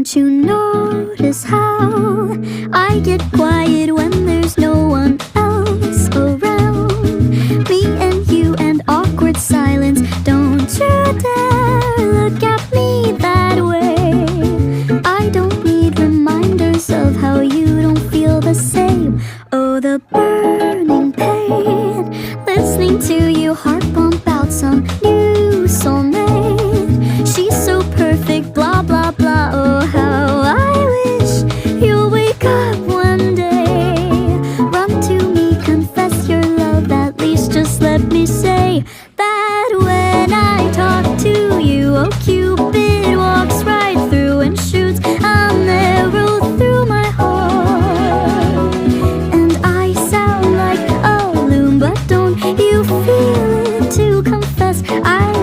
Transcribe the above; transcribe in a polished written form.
Don't you notice how I get quiet when there's no one else around? Me and you and awkward silence. Don't you dare look at me that way. I don't need reminders of how you don't feel the same. Oh, the burning pain, listening to you heart pump out some new soulmate. She's so perfect, blah blah blah. Oh, how I wish you'll wake up one day. Run to me, confess your love, at least just let me say that when I talk to you, oh Cupid walks right through and shoots an arrow through my heart. And I sound like a loon, but don't you feel it to confess I